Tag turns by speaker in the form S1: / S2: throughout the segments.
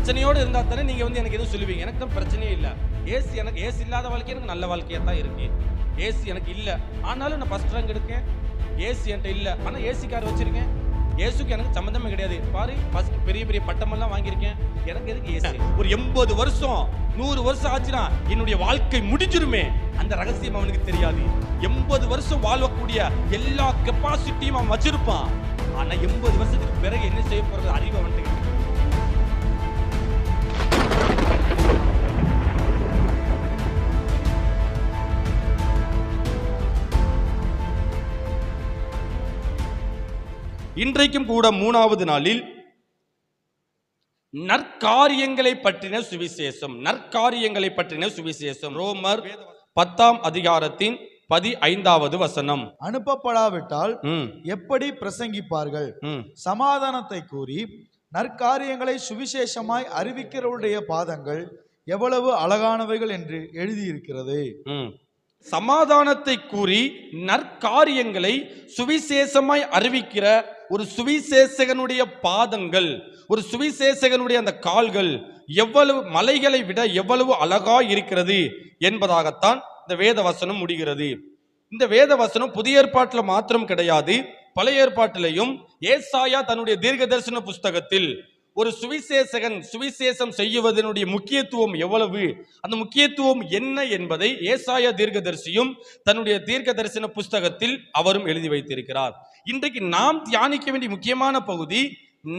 S1: பிரச்சனையோடு இருந்தா தானே நீங்க எனக்கு எதுவும் சொல்லுவீங்க. எனக்கு தான் பிரச்சனையே இல்லை. எனக்கு ஏசு இல்லாத வாழ்க்கை எனக்கு நல்ல வாழ்க்கையா தான் இருக்கு. ஏசு எனக்கு இல்லை, ஆனாலும் நான் ஃபர்ஸ்ட் ரேங்க் எடுக்கேன். ஏசு என்கிட்ட இல்லை, ஆனா ஏசி கார் வச்சிருக்கேன். ஏசுக்கு எனக்கு சம்பந்தமே கிடையாது. பாரு, பெரிய பெரிய பட்டமெல்லாம் வாங்கியிருக்கேன். எனக்கு எதுக்கு ஏசு? ஒரு 80 வருஷம் 100 வருஷம் ஆச்சுன்னா என்னுடைய வாழ்க்கை முடிஞ்சிருமே. அந்த ரகசியம் அவனுக்கு தெரியாது. 80 வருஷம் வாழக்கூடிய எல்லா கெப்பாசிட்டியும் அவன் வச்சிருப்பான். ஆனா 80 வருஷத்துக்கு பிறகு என்ன செய்ய போறது அறிவு அவன்கிட்ட. இன்றைக்கும் கூட 3வது நாளில் நற்காரியங்களை பற்றின சுவிசேஷம். நற்காரியங்களை பற்றின சுவிசேஷம். ரோமர் 10ஆம் அதிகாரத்தின் 15வது வசனம்.
S2: அனுப்பப்படாவிட்டால் எப்படி பிரசங்கிப்பார்கள்? சமாதானத்தை கூறி நற்காரியங்களை சுவிசேஷமாய் அறிவிக்கிறவருடைய பாதங்கள் எவ்வளவு அழகானவைகள் என்று எழுதியிருக்கிறது.
S1: சமாதானத்தை கூறி நற்காரியங்களை சுவிசேஷமாய் அறிவிக்கிற ஒரு சுவிசேஷகனுடைய பாதங்கள், ஒரு சுவிசேஷகனுடைய அந்த கால்கள் எவ்வளவு மலைகளை விட எவ்வளவு அழகாய் இருக்கிறது என்பதாகத்தான் இந்த வேத வசனம் முடிகிறது. இந்த வேத வசனம் புதிய ஏற்பாட்டில் மாத்திரம் கிடையாது, பழைய ஏற்பாட்டிலையும் ஏசாயா தன்னுடைய தீர்க்க தரிசன புஸ்தகத்தில் ஒரு சுவிசேஷகன் சுவிசேஷம் செய்வதனுடைய முக்கியத்துவம் எவ்வளவு, அந்த முக்கியத்துவம் என்ன என்பதை ஏசாயா தீர்க்கதரிசியும் தன்னுடைய தீர்க்க தரிசன புஸ்தகத்தில் அவரும் எழுதி வைத்திருக்கிறார். இன்றைக்கு நாம் தியானிக்க வேண்டிய முக்கியமான பகுதி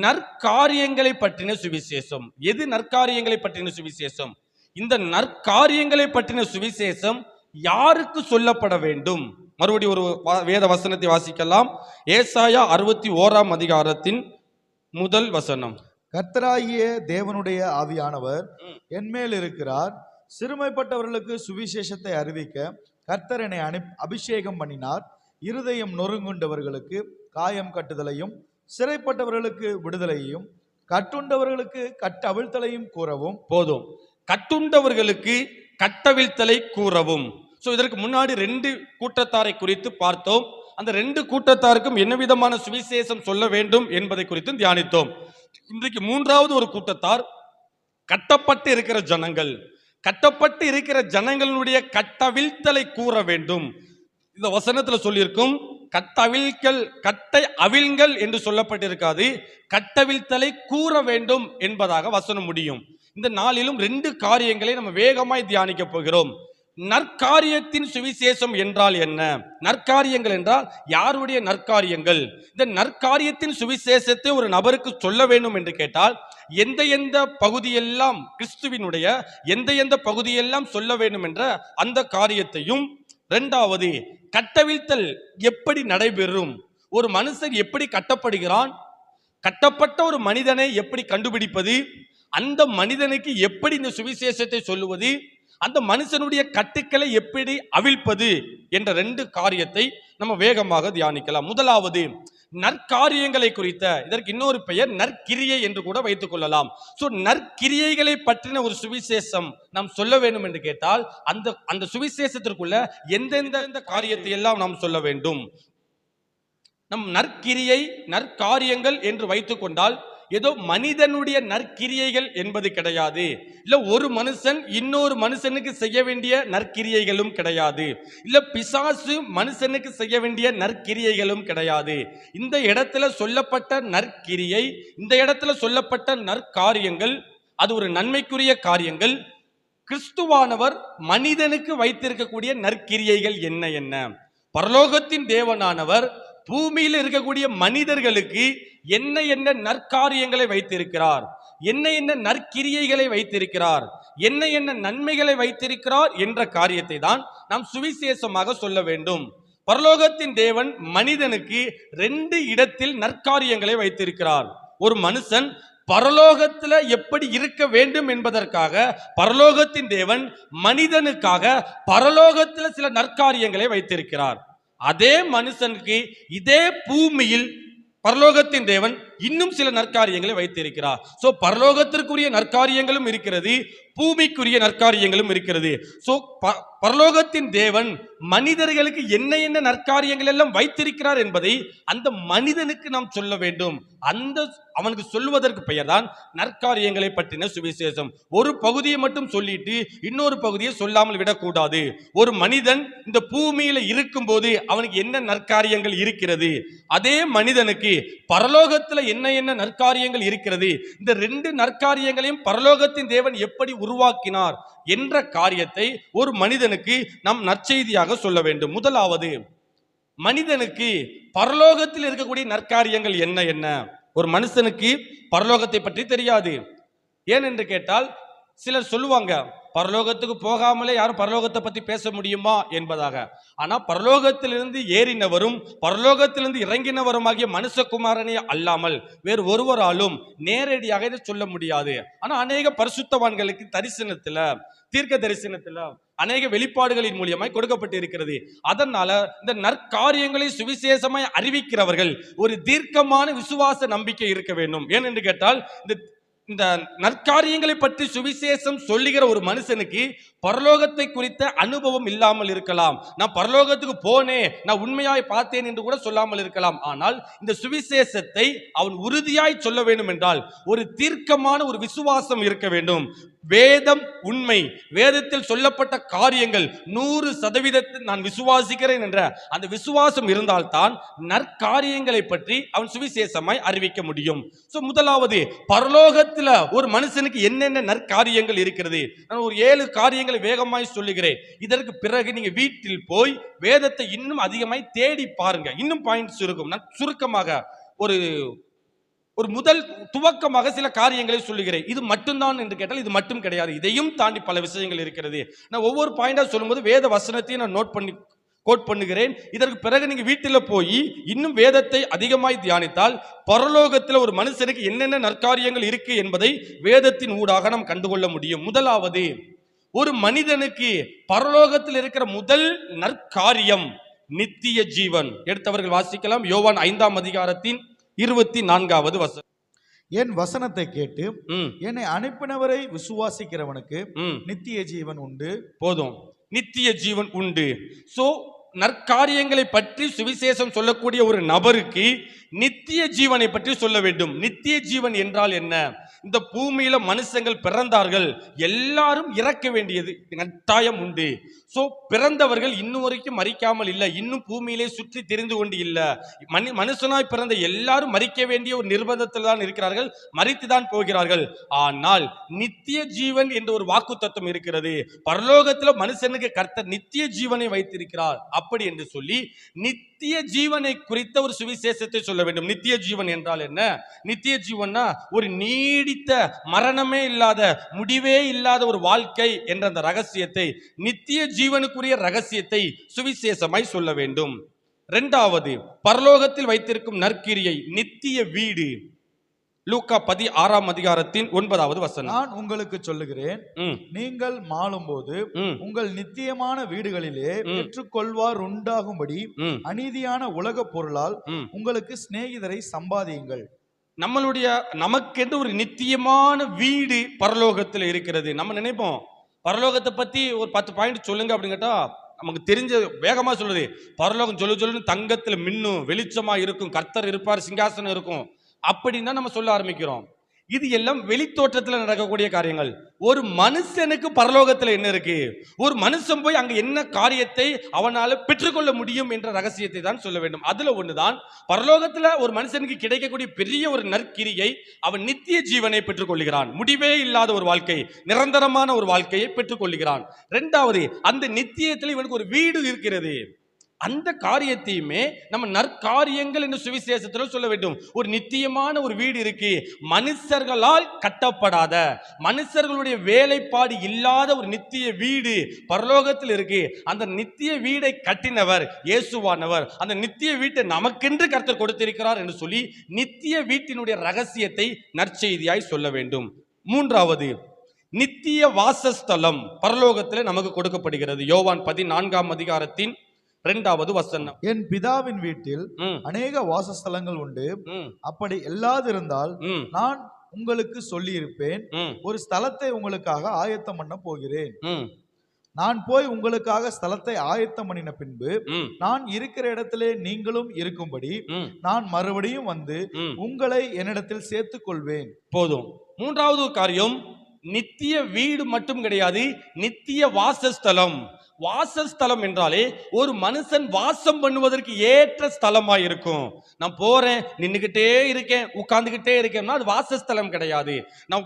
S1: நற்காரியங்களை பற்றின சுவிசேஷம். எது நற்காரியங்களை பற்றின சுவிசேஷம்? இந்த நற்காரியங்களை பற்றின சுவிசேஷம் யாருக்கு சொல்லப்பட வேண்டும்? மறுபடியும் ஒரு வேத வசனத்தை வாசிக்கலாம். ஏசாயா 61ஆம் அதிகாரத்தின் 1 வசனம்.
S2: கர்த்தராகிய தேவனுடைய ஆவியானவர் என்மேல் இருக்கிறார். சிறுமைப்பட்டவர்களுக்கு சுவிசேஷத்தை அறிவிக்க கர்த்தர் என்னை அபிஷேகம் பண்ணினார். இருதயம் நொறுங்குண்டவர்களுக்கு காயம் கட்டுதலையும், சிறைப்பட்டவர்களுக்கு விடுதலையும், கட்டுண்டவர்களுக்கு கட்டவிழ்த்தலையும் கூறவும்.
S1: போதும். கட்டுண்டவர்களுக்கு கட்டவிழ்த்தலை கூறவும். இதற்கு முன்னாடி 2 கூட்டத்தாரை குறித்து பார்த்தோம். அந்த 2 கூட்டத்தாருக்கும் என்ன விதமான சுவிசேஷம் சொல்ல வேண்டும் என்பதை குறித்து தியானித்தோம். இன்றைக்கு 3வது ஒரு கூட்டத்தார் கட்டப்பட்டு இருக்கிற ஜனங்கள். கட்டப்பட்டு இருக்கிற ஜனங்களுடைய கட்டவிழ்த்தலை கூற வேண்டும். இந்த வசனத்துல சொல்லியிருக்கும் கட்டை அவிழ்கள் என்று சொல்லப்பட்டிருக்காது, கட்டவிழ்த்தலை கூற வேண்டும் என்பதாக வசனம் முடியும். இந்த நாளிலும் 2 காரியங்களை நம்ம வேகமாய் தியானிக்க போகிறோம். நற்காரியத்தின் சுவிசேஷம் என்றால் என்ன? நற்காரியங்கள் என்றால் யாருடைய நற்காரியங்கள்? இந்த நற்காரியத்தின் சுவிசேஷத்தை ஒரு நபருக்கு சொல்ல வேண்டும் என்று கேட்டால் எந்த பகுதியெல்லாம் கிறிஸ்துவினுடைய எந்த பகுதியெல்லாம் சொல்ல வேண்டும் என்ற அந்த காரியத்தையும், 2வது கட்டவிழ்த்தல் எப்படி நடைபெறும், ஒரு மனுஷன் எப்படி கட்டப்படுகிறான், கட்டப்பட்ட ஒரு மனிதனை எப்படி கண்டுபிடிப்பது, அந்த மனிதனுக்கு எப்படி இந்த சுவிசேஷத்தை சொல்லுவது, அந்த மனுஷனுடைய கட்டுக்களை எப்படி அவிழ்ப்பது என்ற 2 காரியத்தை நம்ம வேகமாக தியானிக்கலாம். முதலாவது நற்காரியங்களை குறித்த, இதற்கு இன்னொரு பெயர் நற்கிரியை என்று கூட வைத்துக் கொள்ளலாம். நற்கிரியைகளை பற்றின ஒரு சுவிசேஷம் நாம் சொல்ல வேண்டும் என்று கேட்டால் அந்த சுவிசேஷத்திற்குள்ள எந்தெந்த காரியத்தை எல்லாம் நாம் சொல்ல வேண்டும். நம் நற்கிரியை நற்காரியங்கள் என்று வைத்துக் கொண்டால் ஏதோ மனிதனுடைய நற்கிரியைகள் என்பது கிடையாது. இல்ல ஒரு மனுஷன் இன்னொரு மனுஷனுக்கு செய்ய வேண்டிய நற்கிரியைகளும் கிடையாது. இல்ல பிசாசு மனுஷனுக்கு செய்ய வேண்டிய நற்கிரியைகளும் கிடையாது. இந்த இடத்துல சொல்லப்பட்ட நற்கிரியை, இந்த இடத்துல சொல்லப்பட்ட நற்காரியங்கள் அது ஒரு நன்மைக்குரிய காரியங்கள். கிறிஸ்துவானவர் மனிதனுக்கு வைத்திருக்கக்கூடிய நற்கிரியைகள் என்ன? பரலோகத்தின் தேவனானவர் பூமியில் இருக்கக்கூடிய மனிதர்களுக்கு என்ன நற்காரியங்களை வைத்திருக்கிறார், என்ன நற்கிரியைகளை வைத்திருக்கிறார், என்ன நன்மைகளை வைத்திருக்கிறார் என்ற காரியத்தை தான் நாம் சுவிசேஷமாக சொல்ல வேண்டும். பரலோகத்தின் தேவன் மனிதனுக்கு 2 இடத்தில் நற்காரியங்களை வைத்திருக்கிறார். ஒரு மனுஷன் பரலோகத்துல எப்படி இருக்க வேண்டும் என்பதற்காக பரலோகத்தின் தேவன் மனிதனுக்காக பரலோகத்துல சில நற்காரியங்களை வைத்திருக்கிறார். அதே மனுஷனுக்கு இதே பூமியில் பரலோகத்தின் தேவன் இன்னும் சில நற்காரியங்களை வைத்திருக்கிறார். சோ பரலோகத்திற்குரிய நற்காரியங்களும் இருக்கிறது, பூமிக்குரிய நற்காரியங்களும் இருக்கிறது. சோ பரலோகத்தின் தேவன் மனிதர்களுக்கு என்ன என்ன நற்காரியங்கள் எல்லாம் வைத்திருக்கிறார் என்பதை அந்த மனிதனுக்கு நாம் சொல்ல வேண்டும். அந்த அவனுக்கு சொல்வதற்கு பெயர்தான் நற்காரியங்களை பற்றின சுவிசேஷம். ஒரு பகுதியை மட்டும் சொல்லிட்டு இன்னொரு பகுதியை சொல்லாமல் விடக்கூடாது. ஒரு மனிதன் இந்த பூமியில இருக்கும் போது அவனுக்கு என்ன நற்காரியங்கள் இருக்கிறது, அதே மனிதனுக்கு பரலோகத்துல என்ன என்ன நற்காரியங்கள் இருக்கிறது, இந்த ரெண்டு நற்காரியங்களையும் பரலோகத்தின் தேவன் எப்படி உருவாக்கினார் என்ற காரியத்தை ஒரு மனிதனுக்கு நாம் நற்செய்தியாக சொல்ல வேண்டும். முதலாவது, மனிதனுக்கு பரலோகத்தில் இருக்கக்கூடிய நற்காரியங்கள் என்ன என்ன. ஒரு மனுஷனுக்கு பரலோகத்தை பற்றி தெரியாது. ஏன் என்று கேட்டால், சிலர் சொல்லுவாங்க பரலோகத்துக்கு போகாமலே யாரும் பரலோகத்தை பத்தி பேச முடியுமா என்பதாக. ஆனா பரலோகத்திலிருந்து ஏறினவரும் பரலோகத்திலிருந்து இறங்கினவருமாகிய மனுஷகுமாரனே அல்லாமல் வேறு ஒருவராலும் நேரடியாக இதை சொல்ல முடியாது. ஆனா அநேக பரிசுத்தவான்களுக்கு தரிசனத்துல, தீர்க்க தரிசனத்துல, அநேக வெளிப்பாடுகளின் மூலியமாய் கொடுக்கப்பட்டு இருக்கிறது. அதனால இந்த நற்காரியங்களை சுவிசேஷமாய் அறிவிக்கிறவர்கள் ஒரு தீர்க்கமான விசுவாச நம்பிக்கை இருக்க வேண்டும். ஏன் என்று கேட்டால், இந்த நற்காரியங்களை பற்றி சுவிசேஷம் சொல்லுகிற ஒரு மனுஷனுக்கு பரலோகத்தை குறித்த அனுபவம் இல்லாமல் இருக்கலாம். நான் பரலோகத்துக்கு போனேன், நான் உண்மையாய் பார்த்தேன் என்று கூட சொல்லாமல் இருக்கலாம். ஆனால் இந்த சுவிசேஷத்தை அவன் உறுதியாய் சொல்ல வேண்டும் என்றால் ஒரு தீர்க்கமான ஒரு விசுவாசம் இருக்க வேண்டும். வேதம் உண்மை, வேதத்தில் சொல்லப்பட்ட காரியங்கள் 100% நான் விசுவாசிக்கிறேன் என்ற அந்த விசுவாசம் இருந்தால்தான் நற்காரியங்களை பற்றி அவன் சுவிசேஷமாய் அறிவிக்க முடியும். முதலாவது, பரலோகத்தில் ஒரு மனுஷனுக்கு என்னென்ன நற்காரியங்கள் இருக்கிறது. நான் ஒரு 7 காரியங்களை வேகமாய் சொல்லுகிறேன். இதற்கு பிறகு நீங்க வீட்டில் போய் வேதத்தை இன்னும் அதிகமாய் தேடி பாருங்க. இன்னும் பாயிண்ட்ஸ் இருக்கும். நான் சுருக்கமாக ஒரு முதல் துவக்கமாக சில காரியங்களை சொல்லுகிறேன். இது மட்டும்தான் என்று கேட்டால் இது மட்டும் கிடையாது, இதையும் தாண்டி பல விஷயங்கள் இருக்கிறது. நான் ஒவ்வொரு பாயிண்டா சொல்லும்போது வேத வசனத்தையும் நான் கோட் பண்ணுகிறேன். இதற்கு பிறகு நீங்க வீட்டில் போய் இன்னும் வேதத்தை அதிகமாய் தியானித்தால் பரலோகத்தில் ஒரு மனுஷனுக்கு என்னென்ன நற்காரியங்கள் இருக்கு என்பதை வேதத்தின் ஊடாக நாம் கண்டுகொள்ள முடியும். முதலாவது, ஒரு மனிதனுக்கு பரலோகத்தில் இருக்கிற முதல் நற்காரியம் நித்திய ஜீவன். எடுத்தவர்கள் வாசிக்கலாம். யோவான் 5ஆம் அதிகாரத்தின் 24வது வசனம்.
S2: என் வசனத்தை கேட்டு என்னை அனுப்பினவரை விசுவாசிக்கிறவனுக்கு நித்திய ஜீவன் உண்டு.
S1: போதும், நித்திய ஜீவன் உண்டு. சோ நற்காரியங்களை பற்றி சுவிசேஷம் சொல்லக்கூடிய ஒரு நபருக்கு நித்திய ஜீவனை பற்றி சொல்ல வேண்டும். நித்திய ஜீவன் என்றால் என்ன? இந்த பூமியில மனுஷங்கள் பிறந்தார்கள், எல்லாரும் இறக்க வேண்டியது கட்டாயம் உண்டு. சோ பிறந்தவர்கள் இன்னும் வரைக்கும் மரிக்காமல் இல்லை, இன்னும் பூமியிலே சுற்றி தெரிந்து கொண்டு இல்லை. மனுஷனாய் பிறந்த எல்லாரும் மரிக்க வேண்டிய ஒரு நிர்பந்தத்தில் தான் இருக்கிறார்கள், மரித்துதான் போகிறார்கள். ஆனால் நித்திய ஜீவன் என்ற ஒரு வாக்கு தத்துவம் இருக்கிறது. பரலோகத்தில் மனுஷனுக்கு கர்த்தர் நித்திய ஜீவனை வைத்திருக்கிறார். அப்படி என்று சொல்லி நித்திய ஜீவனை குறித்த ஒரு சுவிசேஷத்தை சொல்ல வேண்டும். நித்திய ஜீவன் என்றால் என்ன? நித்திய ஜீவன்னா ஒரு நீடித்த மரணமே இல்லாத, முடிவே இல்லாத ஒரு வாழ்க்கை என்ற அந்த ரகசியத்தை, நித்திய ஜீவனுக்குரிய ரகசியத்தை சுவிசேஷமாய் சொல்ல வேண்டும். இரண்டாவது, பரலோகத்தில் வைத்திருக்கும் நற்கிரியை நித்திய வீடு. லூக்கா 16ஆம் அதிகாரத்தின் 9வது வசனம்.
S2: நான் உங்களுக்கு சொல்லுகிறேன், நீங்கள் மாளும்போது உங்கள் நித்தியமான வீடுகளிலே பெற்றுக்கொள்வார் உண்டாகும்படி அநீதியான உலக பொருளால் உங்களுக்கு சிநேகிதரை சம்பாதியுங்கள்.
S1: நமக்கென்று ஒரு நித்தியமான வீடு பரலோகத்தில் இருக்கிறது. நம்ம நினைப்போம் பரலோகத்தை பத்தி ஒரு 10 பாயிண்ட் சொல்லுங்க அப்படின்னு கேட்டா நமக்கு தெரிஞ்ச வேகமா சொல்லுது. பரலோகம் சொல்லுன்னு தங்கத்துல மின்னும், வெளிச்சமா இருக்கும், கர்த்தர் இருப்பார், சிங்காசனம் இருக்கும் அப்படின்னு தான் நம்ம சொல்ல ஆரம்பிக்கிறோம். இது எல்லாம் வெளித்தோற்றத்தில் நடக்கக்கூடிய காரியங்கள். ஒரு மனுஷனுக்கு பரலோகத்தில் என்ன இருக்கு? ஒரு மனுஷன் போய் அங்க என்ன காரியத்தை அவனால பெற்றுக்கொள்ள முடியும் என்ற ரகசியத்தை தான் சொல்ல வேண்டும். அதுல ஒண்ணுதான் பரலோகத்துல ஒரு மனுஷனுக்கு கிடைக்கக்கூடிய பெரிய ஒரு நற்கிரியை, அவன் நித்திய ஜீவனை பெற்றுக்கொள்கிறான். முடிவே இல்லாத ஒரு வாழ்க்கை, நிரந்தரமான ஒரு வாழ்க்கையை பெற்றுக்கொள்கிறான். இரண்டாவது, அந்த நித்தியத்தில் இவனுக்கு ஒரு வீடு இருக்கிறது. அந்த காரியத்தையுமே நம்ம நற்காரியங்கள் என்று சுவிசேஷத்தில் சொல்ல வேண்டும். ஒரு நித்தியமான ஒரு வீடு இருக்கு, மனுஷர்களால் கட்டப்படாத, மனுஷர்களுடைய வேலைப்பாடு இல்லாத ஒரு நித்திய வீடு பரலோகத்தில் இருக்கு. அந்த நித்திய வீடை கட்டினவர் இயேசுவானவர். அந்த நித்திய வீட்டை நமக்கென்று கர்த்தர் கொடுத்திருக்கிறார் என்று சொல்லி நித்திய வீட்டினுடைய ரகசியத்தை நற்செய்தியாய் சொல்ல வேண்டும். மூன்றாவது, நித்திய வாசஸ்தலம் பரலோகத்தில் நமக்கு கொடுக்கப்படுகிறது. யோவான் 14ஆம் அதிகாரத்தின் 2வது வசனம்.
S2: என் பிதாவின் வீட்டில்
S1: ம்,
S2: அநேக வாசஸ்தலங்கள் உண்டு.
S1: ம்,
S2: அப்படி இல்லாதிருந்தால்
S1: ம்,
S2: நான் உங்களுக்கு சொல்லி இருப்பேன்.
S1: ம்,
S2: ஒரு ஸ்தலத்தை உங்களுக்காக ஆயத்தம் பண்ண போகிறேன்.
S1: ம்,
S2: நான் போய் உங்களுக்காக ஸ்தலத்தை ஆயத்தம் பண்ணின பின்பு
S1: ம்,
S2: நான் இருக்கிற இடத்திலே நீங்களும் இருக்கும்படி
S1: ம்,
S2: நான் மறுபடியும் வந்து
S1: ம்.
S2: உங்களை என்னிடத்தில் சேர்த்துக் கொள்வேன்.
S1: போதும். 3வது காரியம், நித்திய வீடு மட்டும் கிடையாது, நித்திய வாசஸ்தலம். வாசஸ்தலம் என்றாலே ஒரு மனுஷன் வாசம் பண்ணுவதற்கு ஏற்ற ஸ்தலமா இருக்கும். நான் போறேன், நின்னுகிட்டே இருக்கேன், உட்கார்ந்துகிட்டே இருக்கேன்னா அது வாசஸ்தலம் கிடையாது. நான்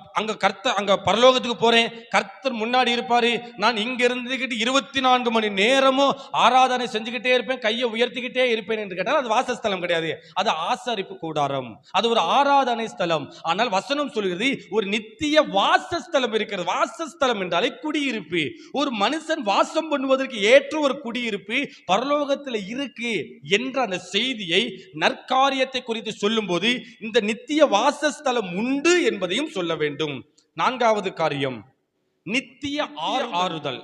S1: அங்க பரலோகத்துக்கு போறேன், கர்த்தர் முன்னாடி இருப்பாரு, நான் இங்க இருந்துகிட்டு 24 மணி நேரமும் ஆராதனை செஞ்சுக்கிட்டே இருப்பேன், கையை உயர்த்திக்கிட்டே இருப்பேன் என்று கேட்டால் அது வாசஸ்தலம் கிடையாது. அது ஆசரிப்பு கூடாரம், அது ஒரு ஆராதனை ஸ்தலம். ஆனால் வசனம் சொல்கிறது ஒரு நித்திய வாசஸ்தலம் இருக்கிறது. வாசஸ்தலம் என்றாலே குடியிருப்பு. ஒரு மனுஷன் வாசம் பண்ணுவதற்கு ஏற்ற ஒரு குடியிருப்பு பரலோகத்தில் இருக்கு என்ற அந்த செய்தியை, நற்காரியத்தை குறித்து சொல்லும் போது இந்த நித்திய வாசஸ்தலம் உண்டு என்பதையும் சொல்ல வேண்டும். 4வது காரியம், நித்திய ஆறுதல்.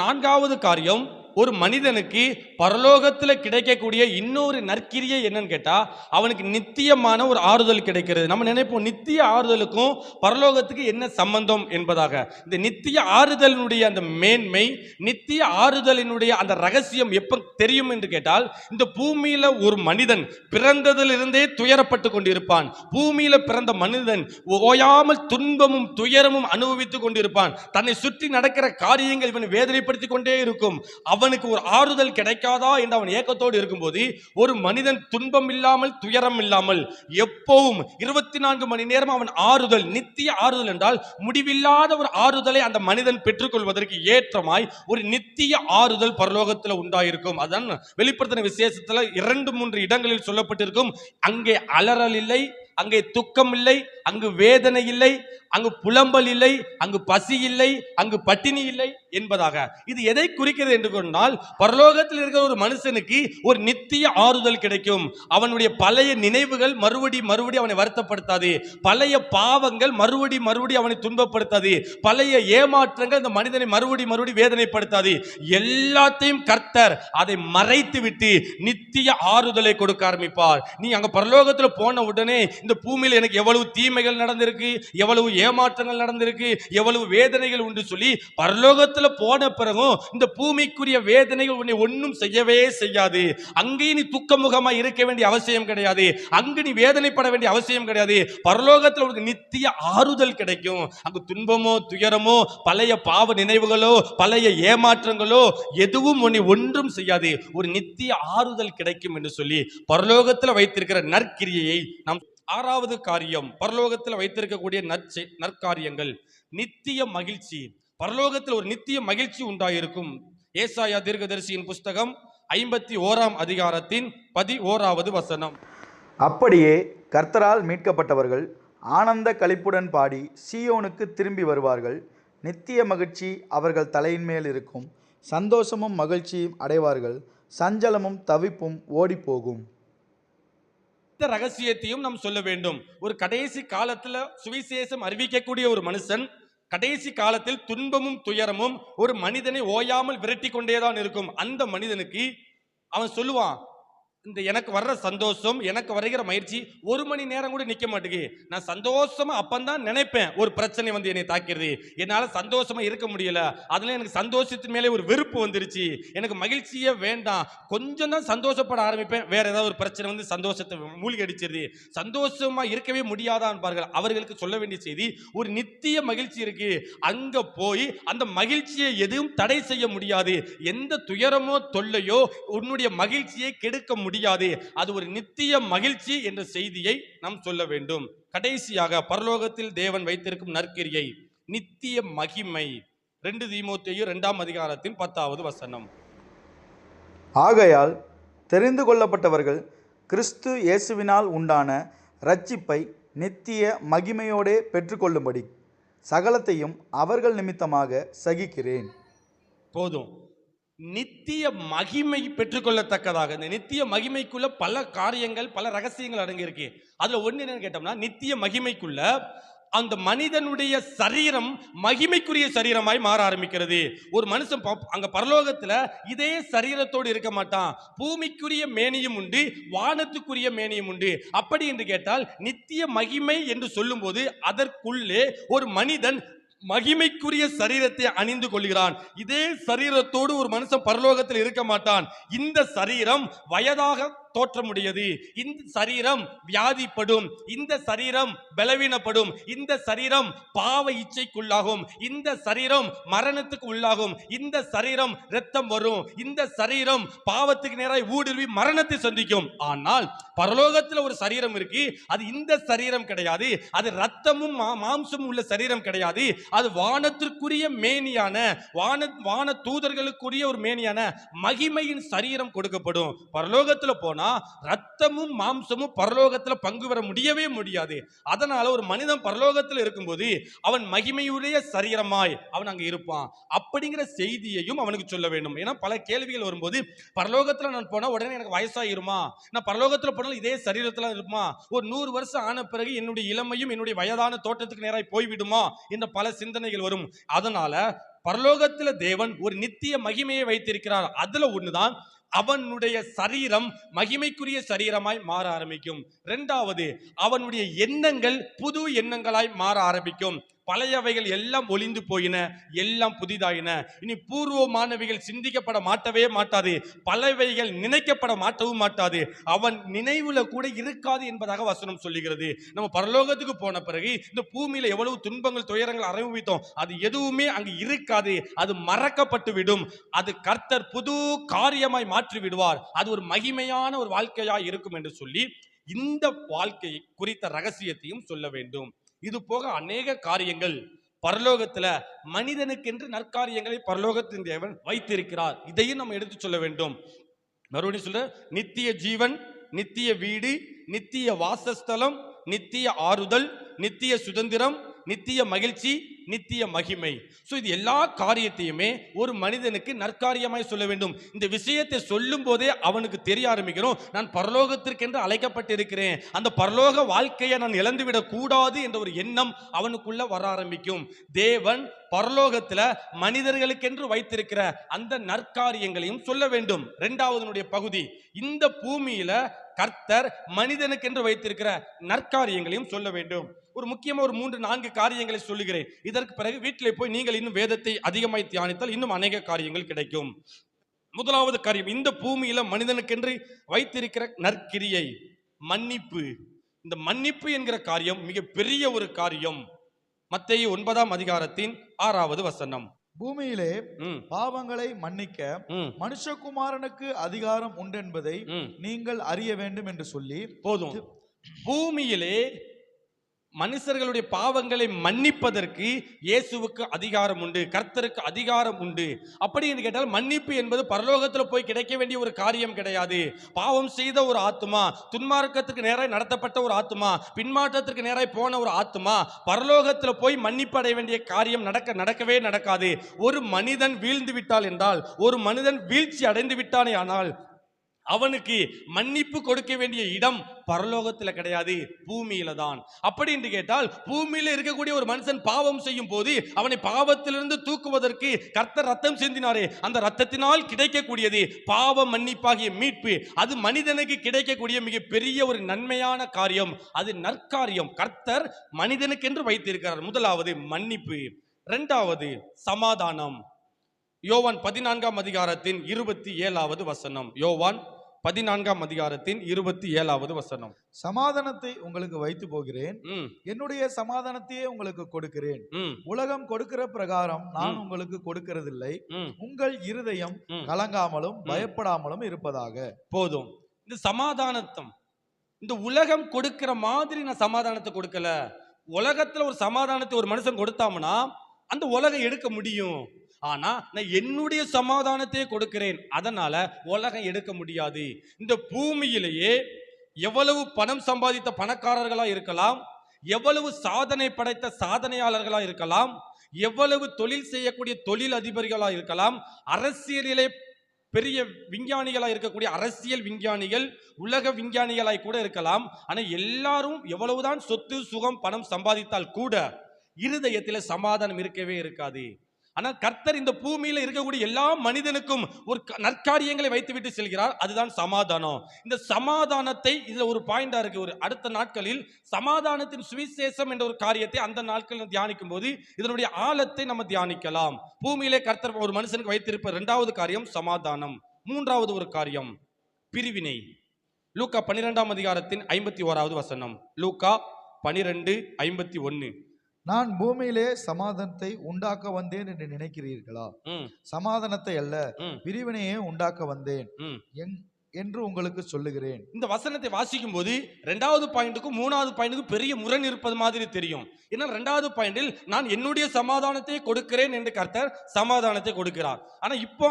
S1: 4வது காரியம், ஒரு மனிதனுக்கு பரலோகத்தில் கிடைக்கக்கூடிய இன்னொரு நற்கிரியை என்னன்னு கேட்டா அவனுக்கு நித்தியமான ஒரு ஆறுதல் கிடைக்கிறது. நம்ம நினைப்போம் நித்திய ஆறுதலுக்கும் பரலோகத்துக்கு என்ன சம்பந்தம் என்பதாக. இந்த நித்திய ஆறுதலினுடைய அந்த மேன்மை, நித்திய ஆறுதலினுடைய அந்த ரகசியம் எப்ப தெரியும் என்று கேட்டால், இந்த பூமியில ஒரு மனிதன் பிறந்ததிலிருந்தே துயரப்பட்டு கொண்டிருப்பான். பூமியில பிறந்த மனிதன் ஓயாமல் துன்பமும் துயரமும் அனுபவித்துக் கொண்டிருப்பான். தன்னை சுற்றி நடக்கிற காரியங்கள் இவன் வேதனைப்படுத்திக் கொண்டே இருக்கும். அவனுக்கு ஒரு ஆறுதல் கிடைக்காதா என்று அவன் ஏக்கத்தோடு இருக்கும்போது, ஒரு மனிதன் துன்பம் இல்லாமல் துயரம் இல்லாமல் எப்பவும் 24 மணி நேரம் அவன் ஆறுதல், நித்திய ஆறுதல் என்றால் முடிவில்லாத ஒரு ஆறுதலை அந்த மனிதன் பெற்றுக்கொள்வதற்கு ஏற்றமாய் ஒரு நித்திய ஆறுதல் பரலோகத்தில் உண்டாயிருக்கும். அதான் வெளிப்படுத்தின விசேஷத்துல 2-3 இடங்களில் சொல்லப்பட்டிருக்கும். அங்கே அலறல் இல்லை, அங்கே துக்கம் இல்லை, அங்கு வேதனை இல்லை, அங்கு புலம்பல் இல்லை, அங்கு பசி இல்லை, அங்கு பட்டினி இல்லை என்பதாக. இது எதை குறிக்கிறது என்று சொன்னால், பரலோகத்தில் இருக்கிற ஒரு மனுஷனுக்கு ஒரு நித்திய ஆறுதல் கிடைக்கும். அவனுடைய பழைய நினைவுகள் மறுபடி அவனை வருத்தப்படுத்தாது, பழைய பாவங்கள் மறுபடி அவனை துன்பப்படுத்தாது, பழைய ஏமாற்றங்கள் இந்த மனிதனை மறுபடி வேதனைப்படுத்தாது. எல்லாத்தையும் கர்த்தர் அதை மறைத்து விட்டு நித்திய ஆறுதலை கொடுக்க ஆரம்பிப்பார். நீ அங்க பரலோகத்தில் போன உடனே இந்த பூமியில் எனக்கு எவ்வளவு தீமைகள் நடந்திருக்கு, எவ்வளவு ஏமாற்றங்கள் நடந்திருக்கு, எவ்வளவு வேதனைகள் உண்டு சொல்லி பரலோகத்தில் போன பிறகும் இந்த பூமிக்குரிய வேதனைகள் உன்னை ஒன்றும் செய்யவே செய்யாது. அங்கே நீ துக்கமுகமாக இருக்க வேண்டிய அவசியம் கிடையாது, அங்கு நீ வேதனைப்பட வேண்டிய அவசியம் கிடையாது. பரலோகத்தில் உனக்கு நித்திய ஆறுதல் கிடைக்கும். அங்கு துன்பமோ துயரமோ பழைய பாவ நினைவுகளோ பழைய ஏமாற்றங்களோ எதுவும் உன்னை ஒன்றும் செய்யாது. ஒரு நித்திய ஆறுதல் கிடைக்கும் என்று சொல்லி பரலோகத்தில் வைத்திருக்கிற நற்கிரியை நாம். 6வது காரியம், பரலோகத்தில் வைத்திருக்கக்கூடிய நற்காரியங்கள், நித்திய மகிழ்ச்சி. பரலோகத்தில் ஒரு நித்திய மகிழ்ச்சி உண்டாயிருக்கும். ஏசாயா தீர்க்கதரிசியின் புஸ்தகம் 51ஆம் அதிகாரத்தின் 11வது வசனம்.
S3: அப்படியே கர்த்தரால் மீட்கப்பட்டவர்கள் ஆனந்த களிப்புடன் பாடி சீயோனுக்கு திரும்பி வருவார்கள். நித்திய மகிழ்ச்சி அவர்கள் தலையின் மேல் இருக்கும். சந்தோஷமும் மகிழ்ச்சியும் அடைவார்கள். சஞ்சலமும் தவிப்பும் ஓடி போகும்.
S1: இந்த ரகசியத்தையும் நாம் சொல்ல வேண்டும். ஒரு கடைசி காலத்துல சுவிசேஷம் அறிவிக்கக்கூடிய ஒரு மனுஷன் கடைசி காலத்தில் துன்பமும் துயரமும் ஒரு மனிதனை ஓயாமல் விரட்டி கொண்டேதான் இருக்கும். அந்த மனிதனுக்கு அவன் சொல்லுவான், இந்த எனக்கு வர்ற சந்தோஷம், எனக்கு வருகிற மகிழ்ச்சி 1 மணி நேரம் கூட நிக்க மாட்டேங்குது. நான் சந்தோஷமா அப்பந்தான் நினைப்பேன் ஒரு பிரச்சனை வந்து என்னை தாக்கிறது, என்னால சந்தோஷமா இருக்க முடியல, அதுல எனக்கு சந்தோஷத்தின் மேலே ஒரு வெறுப்பு வந்துருச்சு, எனக்கு மகிழ்ச்சியே வேண்டாம், கொஞ்சம் தான் சந்தோஷப்பட ஆரம்பிப்பேன், வேற ஏதாவது ஒரு பிரச்சனை வந்து சந்தோஷத்தை மூழ்கி அடிச்சிருது, சந்தோஷமா இருக்கவே முடியாதான் பார்கள். அவர்களுக்கு சொல்ல வேண்டிய செய்தி, ஒரு நித்திய மகிழ்ச்சி இருக்கு. அங்க போய் அந்த மகிழ்ச்சியை எதுவும் தடை செய்ய முடியாது. எந்த துயரமோ தொல்லையோ உன்னுடைய மகிழ்ச்சியை கெடுக்க முடியாது. அது ஒரு நித்திய மகிழ்ச்சி என்ற செய்தியை நாம் சொல்ல வேண்டும். கடைசியாக பரலோகத்தில் தேவன் வைத்திருக்கும் நற்கிரியை, நித்திய மகிமை. 2 தீமோத்தேயு 2ஆம் அதிகாரத்தின் 10வது வசனம்.
S3: ஆகையால் தெரிந்து கொள்ளப்பட்டவர்கள் கிறிஸ்து இயேசுவினால் உண்டான இரட்சிப்பை நித்திய மகிமையோடே பெற்றுக்கொள்ளும்படி சகலத்தையும் அவர்கள் நிமித்தமாக சகிக்கிறேன்.
S1: போதும். நித்திய மகிமை பெற்றுக்கொள்ளத்தக்கதாக, இந்த நித்திய மகிமைக்குள்ள பல காரியங்கள், பல ரகசியங்கள் அடங்கி இருக்கு. அதுல ஒண்ணு என்னன்னு கேட்டோம்னா, நித்திய மகிமைக்குள்ள அந்த மனிதனுடைய சரீரம் மகிமைக்குரிய சரீரமாய் மாற ஆரம்பிக்கிறது. ஒரு மனுஷன் அங்க பரலோகத்துல இதே சரீரத்தோடு இருக்க மாட்டான். பூமிக்குரிய மேனியும் உண்டு, வானத்துக்குரிய மேனியும் உண்டு. அப்படி என்று கேட்டால் நித்திய மகிமை என்று சொல்லும் போது அதற்குள்ளே ஒரு மனிதன் மகிமைக்குரிய சரீரத்தை அணிந்து கொள்கிறான். இதே சரீரத்தோடு ஒரு மனுஷன் பரலோகத்தில் இருக்க மாட்டான். இந்த சரீரம் வயதாக தோற்றமுடையது, இந்த சரீரம் வியாதிப்படும், இந்த சரீரம் பலவீனப்படும், இந்த சரீரம் பாவ இச்சைக்குள்ளாகும், இந்த சரீரம் மரணத்துக்கு உள்ளாகும், இந்த சரீரம் இரத்தம் வரும், இந்த சரீரம் பாவத்துக்கு நேராக ஊடுருவி மரணத்தை சந்திக்கும். ஆனால் பரலோகத்தில் ஒரு சரீரம் இருக்கு, அது இந்த சரீரம் கிடையாது, அது ரத்தமும் மாம்சமும் உள்ள சரீரம் கிடையாது. அது வானத்திற்குரிய மேனியான வான தூதர்களுக்குரிய ஒரு மேனியான மகிமையின் சரீரம் கொடுக்கப்படும். பரலோகத்தில் போனா ரத்தமும் மாம்சமும் பரலோகத்தில் பங்கு பெற முடியவே முடியாது. அதனால ஒரு மனிதன் பரலோகத்தில் இருக்கும்போது அவன் மகிமையுடைய சரீரமாய் அவன் அங்க இருப்பான். அப்படிங்கிற செய்தியையும் அவனுக்கு சொல்ல வேண்டும். ஏன்னா பல கேள்விகள் வரும்போது, பரலோகத்தில் நான் போனா உடனே எனக்கு வயசாயிருமா, நான் பரலோகத்தில் போனாலும் இதே சரீரத்தில் இருப்பா, ஒரு 100 வருஷம் ஆன பிறகு என்னுடைய இளமையும் என்னுடைய வயதான தோட்டத்துக்கு நேராக போய்விடுமா என்ற பல சிந்தனைகள் வரும். அதனால பரலோகத்தில் தேவன் ஒரு நித்திய மகிமையை வைத்திருக்கிறார். அதுல ஒண்ணுதான் அவனுடைய சரீரம் மகிமைக்குரிய சரீரமாய் மாற ஆரம்பிக்கும். இரண்டாவது, அவனுடைய எண்ணங்கள் புது எண்ணங்களாய் மாற ஆரம்பிக்கும். பழையவைகள் எல்லாம் ஒளிந்து போயின, எல்லாம் புதிதாயின. இனி பூர்வமானவைகள் சிந்திக்கப்பட மாட்டவே மாட்டாது, பழையவைகள் நினைக்கப்பட மாட்டவும் மாட்டாது, அவன் நினைவுல கூட இருக்காது என்பதாக வசனம் சொல்லுகிறது. நம்ம பரலோகத்துக்கு போன பிறகு இந்த பூமியில எவ்வளவு துன்பங்கள் துயரங்கள் அனுபவித்தோம், அது எதுவுமே அங்கு இருக்காது, அது மறக்கப்பட்டு விடும். அது கர்த்தர் புது காரியமாய் மாற்றி விடுவார். அது ஒரு மகிமையான ஒரு வாழ்க்கையாய் இருக்கும் என்று சொல்லி இந்த வாழ்க்கை குறித்த ரகசியத்தையும் சொல்ல வேண்டும். இது போக அநேக காரியங்கள் பரலோகத்துல மனிதனுக்கென்று நற்காரியங்களை பரலோகத்தின் தேவன் வைத்திருக்கிறார். இதையும் நம்ம எடுத்து சொல்ல வேண்டும். மறுபடியும் சொல்ற, நித்திய ஜீவன், நித்திய வீடு, நித்திய வாசஸ்தலம், நித்திய ஆறுதல், நித்திய சுதந்திரம், நித்திய மகிழ்ச்சி, நித்திய மகிமை. இது எல்லா காரியத்தையுமே ஒரு மனிதனுக்கு நற்காரியமாய் சொல்ல வேண்டும். இந்த விஷயத்தை சொல்லும் போதே அவனுக்கு தெரிய ஆரம்பிக்கிறோம், நான் பரலோகத்திற்கென்று அழைக்கப்பட்டிருக்கிறேன், அந்த பரலோக வாழ்க்கையை நான் இழந்துவிடக் கூடாது என்ற ஒரு எண்ணம் அவனுக்குள்ள வர ஆரம்பிக்கும். தேவன் பரலோகத்துல மனிதர்களுக்கென்று வைத்திருக்கிற அந்த நற்காரியங்களையும் சொல்ல வேண்டும். இரண்டாவது பகுதி, இந்த பூமியில கர்த்தர் மனிதனுக்கென்று வைத்திருக்கிற நற்காரியங்களையும் சொல்ல வேண்டும். ஒரு முக்கியமா ஒரு 3-4 காரியங்களை சொல்லுகிறேன். இதற்கு பிறகு வீட்டில் போய் நீங்கள் இன்னும் வேதத்தை அதிகமாய் தியானித்தால் இன்னும் அநேக காரியங்கள் கிடைக்கும். முதலாவது காரியம், இந்த பூமியில மனிதனுக்கென்று வைத்திருக்கிற நற்கிரியை மன்னிப்பு. இந்த மன்னிப்பு என்கிற காரியம் மிக பெரிய ஒரு காரியம். மத்தேயு 9ஆம் அதிகாரத்தின் 6வது வசனம்,
S2: பூமியிலே பாவங்களை மன்னிக்க மனுஷகுமாரனுக்கு அதிகாரம் உண்டு என்பதை நீங்கள் அறிய வேண்டும் என்று சொல்லி
S1: போதும். பூமியிலே மனுஷர்களுடைய பாவங்களை மன்னிப்பதற்கு இயேசுவுக்கு அதிகாரம் உண்டு, கர்த்தருக்கு அதிகாரம் உண்டு. அப்படி என்று கேட்டால் மன்னிப்பு என்பது பரலோகத்தில் போய் கிடைக்க வேண்டிய ஒரு காரியம் கிடையாது. பாவம் செய்த ஒரு ஆத்துமா, துன்மார்க்கத்துக்கு நேராக நடத்தப்பட்ட ஒரு ஆத்துமா, பின்மாற்றத்திற்கு நேராக போன ஒரு ஆத்துமா பரலோகத்தில் போய் மன்னிப்பு அடைய வேண்டிய காரியம் நடக்கவே நடக்காது. ஒரு மனிதன் வீழ்ந்து விட்டால் என்றால், ஒரு மனிதன் வீழ்ச்சி அடைந்து விட்டானே ஆனால் அவனுக்கு மன்னிப்பு கொடுக்க வேண்டிய இடம் பரலோகத்தில் கிடையாது, பூமியில தான். அப்படி என்று கேட்டால், பூமியில இருக்கக்கூடிய ஒரு மனுஷன் பாவம் செய்யும் போது அவனை பாவத்திலிருந்து தூக்குவதற்கு கர்த்தர் ரத்தம் சிந்தினாரே, அந்த ரத்தத்தினால் கிடைக்கக்கூடியது பாவ மன்னிப்பாகிய மீட்பு. அது மனிதனுக்கு கிடைக்கக்கூடிய மிக பெரிய ஒரு நன்மையான காரியம், அது நற்காரியம். கர்த்தர் மனிதனுக்கென்று வைத்திருக்கிறார். முதலாவது மன்னிப்பு, இரண்டாவது சமாதானம். யோவான் 14ஆம் அதிகாரத்தின் 27வது வசனம். யோவான் 14ஆம் அதிகாரத்தின் 27வது வசனம்.
S2: சமாதானத்தை உங்களுக்கு வைத்து போகிறேன், என்னுடைய சமாதானத்தையே உங்களுக்கு கொடுக்கிறேன். உலகம் கொடுக்கிற பிரகாரம் நான் உங்களுக்கு கொடுக்கிறதில்லை. உங்கள் இருதயம் கலங்காமலும் பயப்படாமலும் இருப்பதாக.
S1: போதும். இந்த சமாதானத்தம் இந்த உலகம் கொடுக்கிற மாதிரி நான் சமாதானத்தை கொடுக்கல. உலகத்துல ஒரு சமாதானத்தை ஒரு மனுஷன் கொடுத்தாம்னா அந்த உலகம் எடுக்க முடியும். ஆனா நான் என்னுடைய சமாதானத்தை கொடுக்கிறேன், அதனால உலகம் எடுக்க முடியாது. இந்த பூமியிலேயே எவ்வளவு பணம் சம்பாதித்த பணக்காரர்களா இருக்கலாம், எவ்வளவு சாதனை படைத்த சாதனையாளர்களா இருக்கலாம், எவ்வளவு தொழில் செய்யக்கூடிய தொழில் அதிபர்களா இருக்கலாம், அரசியலிலே பெரிய விஞ்ஞானிகளா இருக்கக்கூடிய அரசியல் விஞ்ஞானிகள், உலக விஞ்ஞானிகளாய் கூட இருக்கலாம். ஆனா எல்லாரும் எவ்வளவுதான் சொத்து சுகம் பணம் சம்பாதித்தால் கூட இருதயத்தில சமாதானம் இருக்கவே இருக்காது. ஆனா கர்த்தர் இந்த பூமியில இருக்கக்கூடிய எல்லா மனிதனுக்கும் ஒரு நற்காரியங்களை வைத்துவிட்டு செல்கிறார். அதுதான் சமாதானம். இந்த சமாதானத்தை இதுல ஒரு பாயிண்டா இருக்கு. ஒரு அடுத்த நாட்களில் சமாதானத்தின் சுவிசேஷம் என்ற ஒரு காரியத்தை அந்த நாட்களில் தியானிக்கும் போது இதனுடைய ஆழத்தை நம்ம தியானிக்கலாம். பூமியிலே கர்த்தர் ஒரு மனுஷனுக்கு வைத்திருப்ப இரண்டாவது காரியம் சமாதானம். மூன்றாவது ஒரு காரியம் பிரிவினை. லூக்கா 12ஆம் அதிகாரத்தின் 51வது வசனம். லூக்கா 12:51.
S2: நான் பூமியிலே சமாதானத்தை உண்டாக்க வந்தேன் என்று நினைக்கிறீர்களா? சமாதானத்தை அல்ல, பிரிவினையே உண்டாக்க வந்தேன் என்று உங்களுக்கு சொல்லுகிறேன்.
S1: இந்த வசனத்தை வாசிக்கும் போது இரண்டாவது பாயிண்ட்டுக்கும் மூணாவது பாயிண்ட்டுக்கும் பெரிய முரண் இருப்பது மாதிரி தெரியும். ஏன்னா இரண்டாவது பாயிண்டில் நான் என்னுடைய சமாதானத்தை கொடுக்கிறேன் என்று கர்த்தர் சமாதானத்தை கொடுக்கிறார். ஆனா இப்போ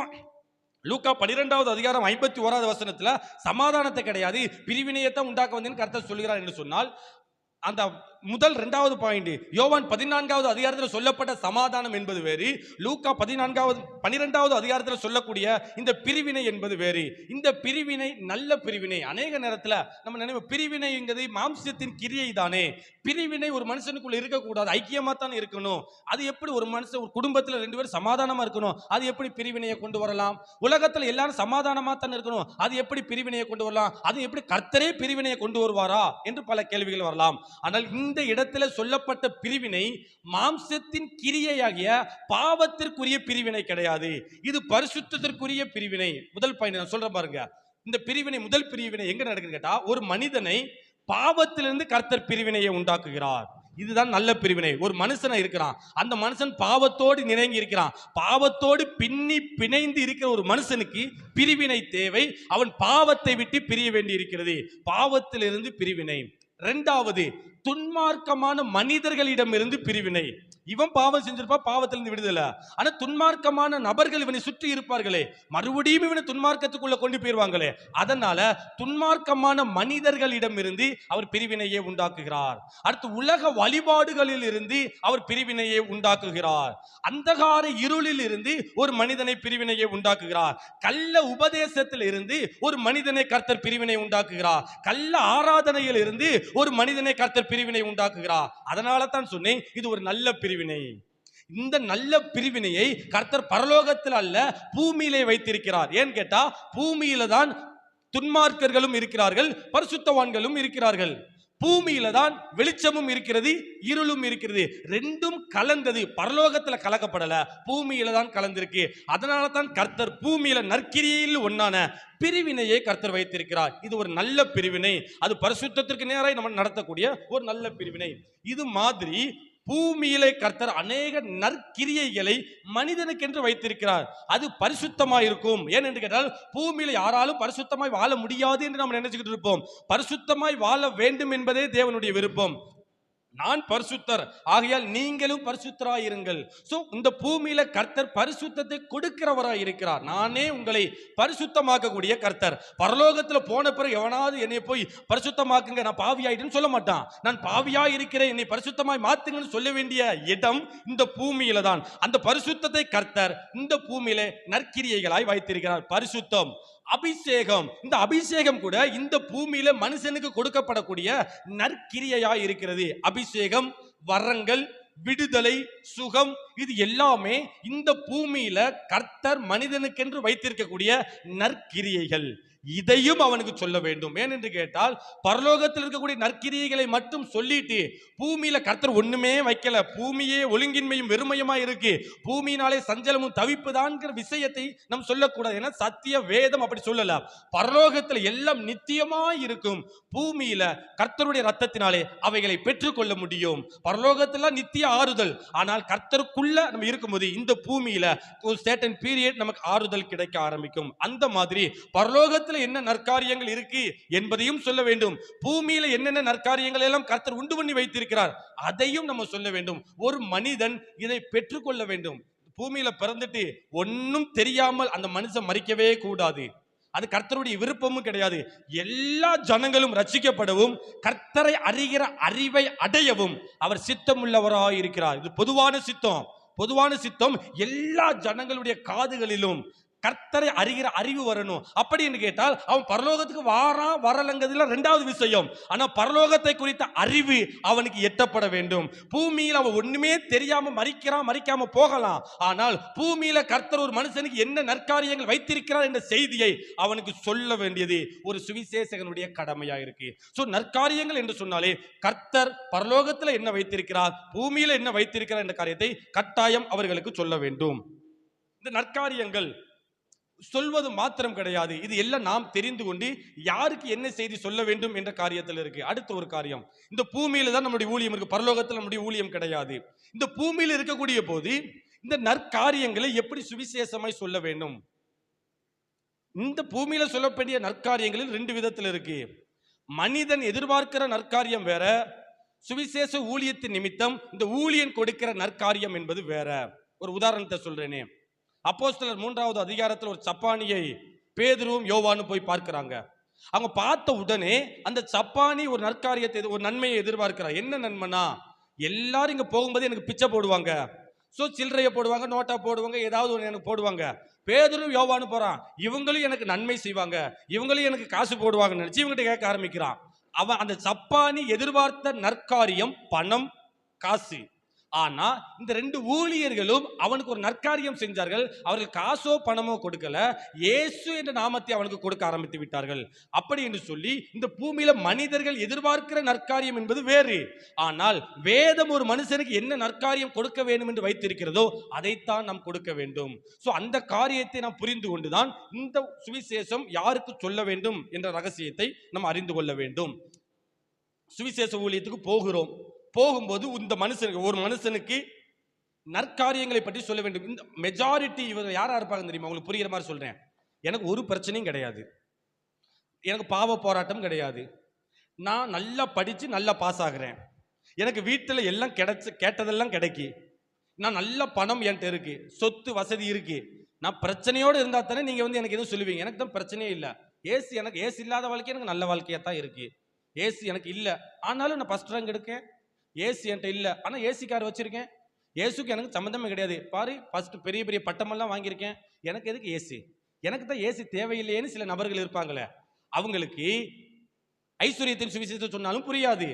S1: லூக்கா 12வது அதிகாரம் 51வது வசனத்துல சமாதானத்தை கிடையாது, பிரிவினையத்தை உண்டாக்க வந்தேன் கர்த்தர் சொல்கிறார் என்று சொன்னால், அந்த முதல் இரண்டாவது பாயிண்ட் யோவான் 14வது அதிகாரத்தில் சொல்லப்பட்ட சமாதானம் என்பது வேறு, லூக்கா 12வது அதிகாரத்தில் சொல்லக்கூடிய இந்த பிரிவினை என்பது வேறு. இந்த பிரிவினை நல்ல பிரிவினை. அநேக நேரத்தில் நம்ம நினைவு பிரிவினைங்கிறது மாம்சத்தின் கிரியை தானே. பிரிவினை ஒரு மனுஷனுக்குள்ள இருக்கக்கூடாது, ஐக்கியமா தான் இருக்கணும். அது எப்படி ஒரு மனுஷன் ஒரு குடும்பத்தில் 2 பேரும் சமாதானமா இருக்கணும், அது எப்படி பிரிவினையை கொண்டு வரலாம்? உலகத்தில் எல்லாரும் சமாதானமா தான் இருக்கணும், அது எப்படி பிரிவினையை கொண்டு வரலாம்? அது எப்படி கர்த்தரே பிரிவினையை கொண்டு வருவாரா என்று பல கேள்விகள் வரலாம். ஆனால் இந்த இடத்துல சொல்லப்பட்ட பிரிவினை மாம்சத்தின் கிரியையாகிய பாவத்திற்குரிய பிரிவினை கிடையாது, இது பரிசுத்தத்திற்குரிய பிரிவினை. முதல் பாயிண்ட் நான் சொல்றேன் பாருங்க. இந்த பிரிவினை முதல் பிரிவினை எங்க நடக்குது கேட்டா, ஒரு மனிதனை பாவத்திலிருந்து கர்த்தர் பிரிவினையை உண்டாக்குகிறார். இதுதான் நல்ல பிரிவினை. ஒரு மனுஷனா இருக்கிறான், அந்த மனுஷன் பாவத்தோடு நிறைங்கி இருக்கிறான், பாவத்தோடு பிணைந்து இருக்கிற ஒரு மனுஷனுக்கு பிரிவினை தேவை. அவன் பாவத்தை விட்டு பிரிய வேண்டி இருக்கிறது, பாவத்திலிருந்து பிரிவினை. இரண்டாவது துன்மார்க்கமான மனிதர்களிடமிருந்து பிரிவினை. இவன் பாவம் செஞ்சிருப்பா, பாவத்திலிருந்து விடுதலை. ஆனா துன்மார்க்கமான நபர்கள் இவனை சுற்றி இருப்பார்களே, மறுபடியும் இவனை துன்மார்க்கத்துக்குள்ள கொண்டு போயிருவாங்களே, அதனால துன்மார்க்கமான மனிதர்களிடமிருந்து அவர் பிரிவினையை உண்டாக்குகிறார். அடுத்து உலக வழிபாடுகளில் இருந்து அவர் பிரிவினையை உண்டாக்குகிறார். அந்தகார இருளில் இருந்து ஒரு மனிதனை பிரிவினையை உண்டாக்குகிறார். கள்ள உபதேசத்தில் இருந்து ஒரு மனிதனை கர்த்தர் பிரிவினை உண்டாக்குகிறார். கள்ள ஆராதனையில் இருந்து ஒரு மனிதனை கர்த்தர் பிரிவினை உண்டாக்குகிறார். அதனால தான் சொன்னேன், இது ஒரு நல்ல பிரிவினை. இந்த நல்ல பிரிவினையை கர்த்தர் பரலோகத்தில் அல்ல பூமியிலே வைத்திருக்கிறார். ஏன் கேட்டா, பூமியில தான் துன்மார்க்கர்களும் இருக்கிறார்கள், பரிசுத்தவான்களும் இருக்கிறார்கள். பூமியில தான் வெளிச்சமும் இருக்கிறது, இருளும் இருக்கிறது. ரெண்டும் கலந்தது, பரலோகத்துல கலக்கப்படல, பூமியில தான் கலந்திருக்கு. அதனால தான் கர்த்தர் பூமியில நற்கிரியில் ஒன்னான பிரிவினையை கர்த்தர் வைத்திருக்கிறார். இது ஒரு நல்ல பிரிவினை, அது பரிசுத்தத்திற்கு நேராக நம்ம நடத்தக்கூடிய ஒரு நல்ல பிரிவினை. இது மாதிரி பூமியிலே கர்த்தர் அநேக நற்கிரியைகளை மனிதனுக்கென்று வைத்திருக்கிறார். அது பரிசுத்தமாய் இருக்கும். ஏன் என்று கேட்டால், பூமியில யாராலும் பரிசுத்தமாய் வாழ முடியாது என்று நாம் நினைச்சுக்கிட்டு இருப்போம். பரிசுத்தமாய் வாழ வேண்டும் என்பதே தேவனுடைய விருப்பம். நான் பரிசுத்தர், ஆகையால் நீங்களும் பரிசுத்தராய் இருங்கள். சோ இந்த பூமியில கர்த்தர் பரிசுத்தத்தை கொடுக்கிறவராய் இருக்கிறார். நானே உங்களை பரிசுத்தமாக்கக்கூடிய கர்த்தர். பரலோகத்துல போன பிறகு எவனாவது என்னை போய் பரிசுத்தமாக்குங்க, நான் பாவியாயிட்டேன்னு சொல்ல மாட்டான். நான் பாவியாய் இருக்கிறேன், என்னை பரிசுத்தமாய் மாத்துங்கன்னு சொல்ல வேண்டிய இடம் இந்த பூமியில தான். அந்த பரிசுத்தத்தை கர்த்தர் இந்த பூமியில நற்கிரியைகளாய் வைத்திருக்கிறார். பரிசுத்தம், அபிஷேகம். இந்த அபிஷேகம் கூட இந்த பூமியில மனுஷனுக்கு கொடுக்கப்படக்கூடிய நற்கிரியையா இருக்கிறது. அபிஷேகம், வரங்கள், விடுதலை, சுகம், இது எல்லாமே இந்த பூமியில கர்த்தர் மனிதனுக்கென்று வைத்திருக்கக்கூடிய நற்கிரியைகள். இதையும் அவனுக்கு சொல்ல வேண்டும். ஏனென்று கேட்டால், பரலோகத்தில் இருக்கக்கூடிய நற்கிரியைகளை மட்டும் சொல்லிட்டு பூமியில கர்த்தர் ஒண்ணுமே வைக்கல, பூமியே ஒழுங்கின்மையும் வெறுமையுமா இருக்கு, பூமியினாலே சஞ்சலமும் தவிப்புதான்ங்கிற விஷயத்தை நாம் சொல்லக்கூடாது. ஏன்னா சத்திய வேதம் அப்படி சொல்லல. பரலோகத்தில் எல்லாம் நித்தியமாய் இருக்கும். பூமியில கர்த்தருடைய ரத்தத்தினாலே அவைகளை பெற்றுக்கொள்ள முடியும். பரலோகத்துல நித்திய ஆறுதல். ஆனால் கர்த்தருக்குள்ள நம்ம இருக்கும்போது இந்த பூமியில ஒரு certain பீரியட் நமக்கு ஆறுதல் கிடைக்க ஆரம்பிக்கும். அந்த மாதிரி பரலோகத்தில் என்ன நற்காரியங்கள் இருக்கு என்பதையும் சொல்ல வேண்டும். பூமியில என்னென்ன நற்காரியங்கள் எல்லாம் கர்த்தர் உண்டு பண்ணி வைத்திருக்கிறார் அதையும் நம்ம சொல்ல வேண்டும். ஒரு மனிதன் இதை பெற்றுக்கொள்ள வேண்டும். பூமியில பிறந்துட்டு ஒன்னும் தெரியாமல் அந்த மனுஷன் மரிக்கவே கூடாது. அது கர்த்தருடைய விருப்பமும் கிடையாது. எல்லா ஜனங்களும் ரட்சிக்கப்படவும் கர்த்தரை அறிகிற அறிவை அடையவும் அவர் சித்தமுள்ளவராய் இருக்கிறார். இது பொதுவான சித்தம். பொதுவான சித்தம் எல்லா ஜனங்களுடைய காதுகளிலும் கர்த்தரை அறிகிற அறிவு வரணும். அப்படி என்று கேட்டால் அவன் பரலோகத்துக்கு வரலங்கிறதுல ரெண்டாவது விஷயம். ஆனா பரலோகத்தை குறித்த அறிவு அவனுக்கு எட்டப்பட வேண்டும். பூமியில் அவன் ஒண்ணுமே தெரியாம மறிக்காம போகலாம். ஆனால் பூமியில கர்த்தர் ஒரு மனுஷனுக்கு என்ன நற்காரியங்கள் வைத்திருக்கிறார் என்ற செய்தியை அவனுக்கு சொல்ல வேண்டியது ஒரு சுவிசேஷகனுடைய கடமையா இருக்கு. சோ நற்காரியங்கள் என்று சொன்னாலே கர்த்தர் பரலோகத்தில் என்ன வைத்திருக்கிறார், பூமியில என்ன வைத்திருக்கிறார் என்ற காரியத்தை கட்டாயம் அவர்களுக்கு சொல்ல வேண்டும். இந்த நற்காரியங்கள் சொல்வது மாத்திரம் கிடையாது, இது எல்லாம் நாம் தெரிந்து கொண்டு யாருக்கு என்ன செய்தி சொல்ல வேண்டும் என்ற காரியத்தில் இருக்கு. அடுத்த ஒரு காரியம், இந்த பூமியில தான் நம்முடைய ஊழியம் இருக்கு, பரலோகத்தில் நம்முடைய ஊழியம் கிடையாது. இந்த பூமியில் இருக்கக்கூடிய போது இந்த நற்காரியங்களை எப்படி சுவிசேஷமாய் சொல்ல வேண்டும்? இந்த பூமியில சொல்லக்கூடிய நற்காரியங்களில் ரெண்டு விதத்தில் இருக்கு. மனிதன் எதிர்பார்க்கிற நற்காரியம் வேற, சுவிசேஷ ஊழியத்தின் நிமித்தம் இந்த ஊழியன் கொடுக்கிற நற்காரியம் என்பது வேற. ஒரு உதாரணத்தை சொல்றேனே, அப்போஸ்தலர் 3வது அதிகாரத்தில் ஒரு சப்பானியை பேதுருவும் யோவானும் போய் பார்க்கிறாங்க. அவங்க பார்த்த உடனே அந்த சப்பானி ஒரு நற்காரியத்தை, ஒரு நன்மையை எதிர்பார்க்கிறார். என்ன நன்மைனா, எல்லாரும் இங்க போகும்போது எனக்கு பிச்சை போடுவாங்க, சோ சில்லறைய போடுவாங்க, நோட்டா போடுவாங்க, ஏதாவது ஒன்று எனக்கு போடுவாங்க. பேதுருவும் யோவானும் போறான், இவங்களும் எனக்கு நன்மை செய்வாங்க, இவங்களும் எனக்கு காசு போடுவாங்கன்னு நினைச்சு இவங்கிட்ட கேட்க ஆரம்பிக்கிறான். அவன் அந்த சப்பானி எதிர்பார்த்த நற்காரியம் பணம், காசு. ஆனா இந்த ரெண்டு ஊழியர்களும் அவனுக்கு ஒரு நற்காரியம் செஞ்சார்கள். அவர்கள் காசோ பணமோ கொடுக்கல, இயேசு என்ற நாமத்தை அவனுக்கு கொடுக்க ஆரம்பித்து விட்டார்கள். அப்படி என்று சொல்லி இந்த பூமியில மனிதர்கள் எதிர்பார்க்கிற நற்காரியம் என்பது வேறு. ஆனால் வேதம் ஒரு மனுஷனுக்கு என்ன நற்காரியம் கொடுக்க வேண்டும் என்று வைத்திருக்கிறதோ அதைத்தான் நாம் கொடுக்க வேண்டும். சோ அந்த காரியத்தை நாம் புரிந்து கொண்டுதான் இந்த சுவிசேஷம் யாருக்கு சொல்ல வேண்டும் என்ற ரகசியத்தை நாம் அறிந்து கொள்ள வேண்டும். சுவிசேஷ ஊழியத்துக்கு போகும்போது இந்த மனுஷனுக்கு, ஒரு மனுஷனுக்கு நற்காரியங்களை பற்றி சொல்ல வேண்டும். இந்த மெஜாரிட்டி இவங்க யாரா இருப்பாங்க தெரியுமா? உங்களுக்கு புரிகிற மாதிரி சொல்றேன். எனக்கு ஒரு பிரச்சனையும் கிடையாது, எனக்கு பாவ போராட்டம் கிடையாது, நான் நல்லா படிச்சு நல்லா பாஸ் ஆகிறேன், எனக்கு வீட்டில் எல்லாம் கேட்டதெல்லாம் கிடைக்கி, நான் நல்ல பணம் என்கிட்ட இருக்கு, சொத்து வசதி இருக்கு, நான் பிரச்சனையோடு இருந்தா தானே நீங்க எனக்கு எதுவும் சொல்லுவீங்க. எனக்கு தான் பிரச்சனையே இல்லை. எனக்கு ஏசு இல்லாத வாழ்க்கை எனக்கு நல்ல வாழ்க்கையா தான் இருக்கு. ஏசு எனக்கு இல்லை, ஆனாலும் நான் ஃபர்ஸ்ட் ரேங்க் எடுக்கேன். ஏசு என்கிட்ட இல்லை, ஆனால் ஏசி கார் வச்சிருக்கேன். ஏசுக்கு எனக்கு சம்மந்தமே கிடையாது. பாரு, ஃபர்ஸ்ட் பெரிய பெரிய பட்டமெல்லாம் வாங்கியிருக்கேன், எனக்கு எதுக்கு ஏசி? எனக்கு தான் ஏசி தேவையில்லையேன்னு சில நபர்கள் இருப்பாங்களே, அவங்களுக்கு ஐஸ்வர்யத்தின் சுவிசேஷத்தை சொன்னாலும் புரியாது,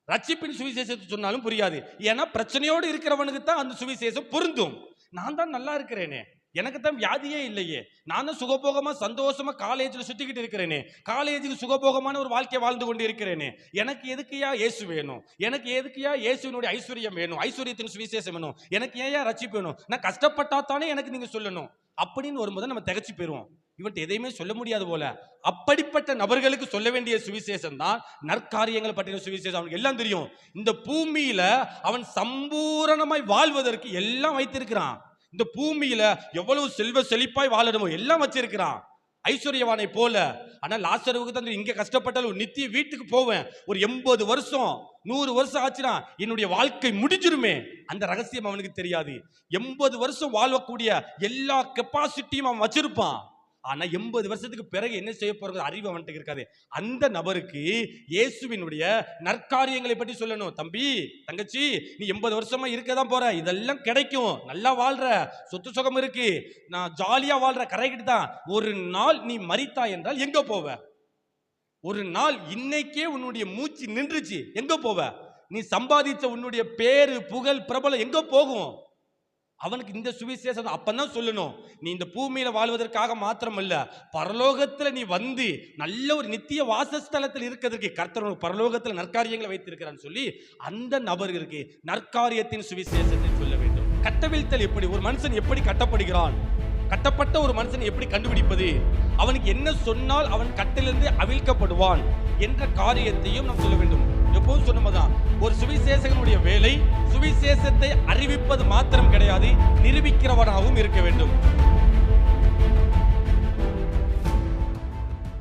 S1: ரட்சிப்பின் சுவிசேஷத்தை சொன்னாலும் புரியாது. ஏன்னா பிரச்சனையோடு இருக்கிறவனுக்கு தான் அந்த சுவிசேஷம் பொருந்தும். நான் தான் நல்லா இருக்கிறேனே, எனக்கு தான் வியாதியே இல்லையே, நான் தான் சுகபோகமா சந்தோஷமா காலேஜில் சுத்திக்கிட்டு இருக்கிறேனே, காலேஜுக்கு சுகபோகமான ஒரு வாழ்க்கை வாழ்ந்து கொண்டு இருக்கிறேனே, எனக்கு எதுக்குயா இயேசு வேணும்? எனக்கு எதுக்குயா இயேசுவினுடைய ஐஸ்வர்யம் வேணும், ஐஸ்வர்யத்தின் சுவிசேஷம் வேணும்? எனக்கு ஏன் ரட்சிப்பு வேணும்? நான் கஷ்டப்பட்டா தானே எனக்கு நீங்க சொல்லணும் அப்படின்னு வரும்போது நம்ம திகச்சு போயிருவோம். இவன்ட்டு எதையுமே சொல்ல முடியாது போல. அப்படிப்பட்ட நபர்களுக்கு சொல்ல வேண்டிய சுவிசேஷம் தான் நற்காரியங்களை பற்றின சுவிசேஷம். அவனுக்கு எல்லாம் தெரியும். இந்த பூமியில அவன் சம்பூரணமாய் வாழ்வதற்கு எல்லாம் வைத்திருக்கிறான். இந்த பூமியில எவ்வளவு செல்வ செழிப்பாய் வாழணுமோ எல்லாம் வச்சிருக்கிறான், ஐஸ்வர்யவானை போல. ஆனா லாசருவுக்கு தான் இங்க கஷ்டப்பட்டாலும் நித்திய வீட்டுக்கு போவேன், ஒரு 80 வருஷம் 100 வருஷம் ஆச்சுன்னா என்னுடைய வாழ்க்கை முடிஞ்சிருமே, அந்த ரகசியம் அவனுக்கு தெரியாது. 80 வருஷம் வாழக்கூடிய எல்லா கெப்பாசிட்டியும் அவன் வச்சிருப்பான். ஆனா 80 வருஷத்துக்கு பிறகு என்ன செய்ய போறது அறிவு அவன்கிட்ட இருக்காது. அந்த நபருக்கு இயேசுவினுடைய நற்காரியங்களை பற்றி சொல்லணும். தம்பி, தங்கச்சி, நீ 80 வருஷமா இருக்கதான் போற, இதெல்லாம் கிடைக்கும், நல்லா வாழ்ற, சொத்து சுகம் இருக்கு, நான் ஜாலியா வாழ்ற, கரைக்கிட்டு தான். ஒரு நாள் நீ மரித்தா என்றால் எங்க போவ? ஒரு நாள் இன்னைக்கே உன்னுடைய மூச்சு நின்றுச்சு, எங்க போவ? நீ சம்பாதிச்ச உன்னுடைய பேரு புகழ் பிரபலம் எங்க போகும்? அவனுக்கு இந்த சுவிசேஷம் அப்பதான் சொல்லணும். நீ இந்த பூமியில வாழ்வதற்காக மாத்திரம் அல்ல, பரலோகத்துல நீ வந்து நல்ல ஒரு நித்திய வாசஸ்தலத்தில் இருக்கிறதுக்கு கர்த்தர் பரலோகத்துல நற்காரியங்களை வைத்திருக்கிறான்னு சொல்லி அந்த நபருக்கு நற்காரியத்தின் சுவிசேஷத்தை சொல்ல வேண்டும். கட்டவிழ்த்தல் எப்படி, ஒரு மனுஷன் எப்படி கட்டப்படுகிறான், கட்டப்பட்ட ஒரு மனுஷன் எப்படி கண்டுபிடிப்பது, அவனுக்கு என்ன சொன்னால் அவன் கட்டிலிருந்து அவிழ்க்கப்படுவான் என்ற காரியத்தையும் நாம் சொல்ல வேண்டும். எப்போதும் சொன்னதான், ஒரு சுவிசேஷகனுடைய வேலை சுவிசேஷத்தை அறிவிப்பது மாத்திரம் கிடையாது, நிரூபிக்கிறவனாகவும் இருக்க வேண்டும்.